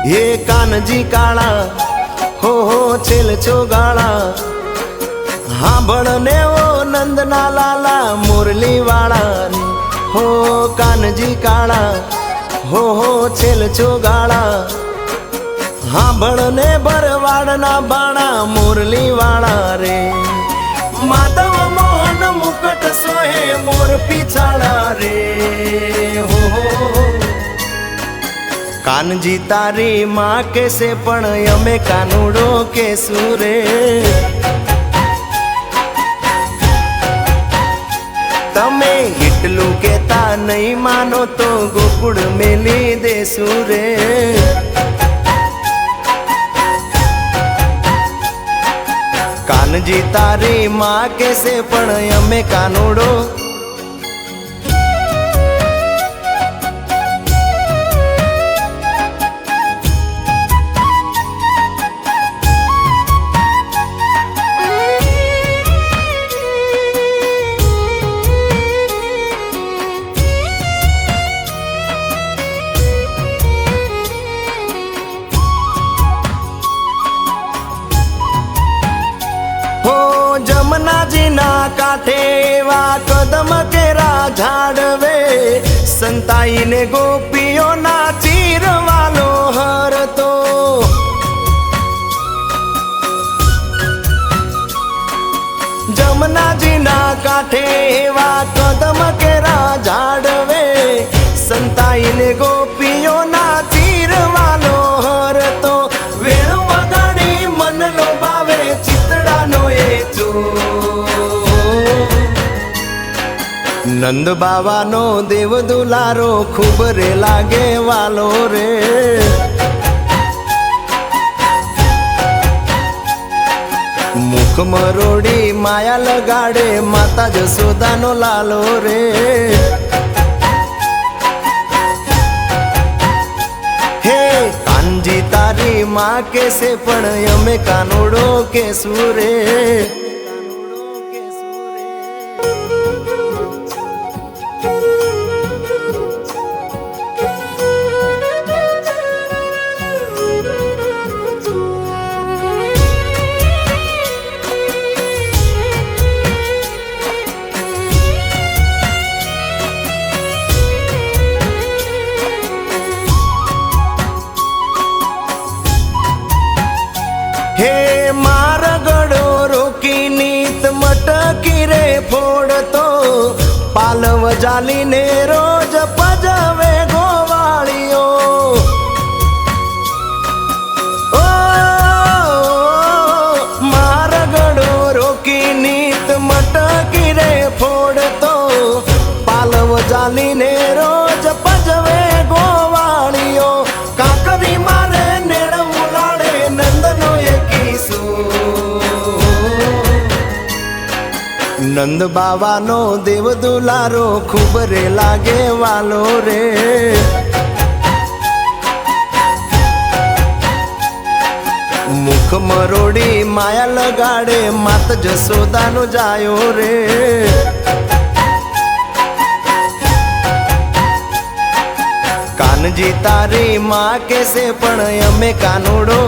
ये कानजी काळा हो छेल चोगाळा हाँ बड़ने वो नंदना लाला मुरली वाला हो कानजी काळा हो छेल चोगाळा हाँ बड़ने बरवाड़ना बाणा मुरली वाला रे माधव मोहन मुकुट सोहे मोर पिछाड़ा रे हो कानजी तारी माँ कैसे पण यमे कानूडो के सूरे तमे हिटलू केता नहीं मानो तो गोकुड़ मेली दे सूरे कानजी तारी माँ कैसे पण यमे कानूडो जमुना जी ना काठे वा कदम केरा झाड़वे संताई ने गोपियों ना चीर वालो हर तो जमुना जी ना काठे वा कदम केरा झाड़वे संताई ने गोपियों ना चीर वालो हर तो वेणु वगाड़ी मन लो भावे चितड़ा नो ये नंद बाबा नो देव दुलारो खूब रे लागे वालो रे मुख मरोड़ी माया लगाड़े माता जसोदा नो लालो रे हे कानजी तारी माँ कैसे पण यमे कानूडो के सूरे हे मारगड़ो रोकी नीत मटकी रे फोड़तो पालव जाली ने रोज पजवे गोवालियो ओ मारगड़ो रोकी नीत मटकी रे फोड़तो पालव जाली ने रोज पजवे गोवालियो काकरी मारे नेड़ मुलाड़े नंदनो नंद बाबा नो देव दुलारो खूब रे लागे वालो रे मुख मरोड़ी माया लगाड़े मात जसोदा नो जायो रे कानजी तारी माँ कैसे पण यमे कानूडो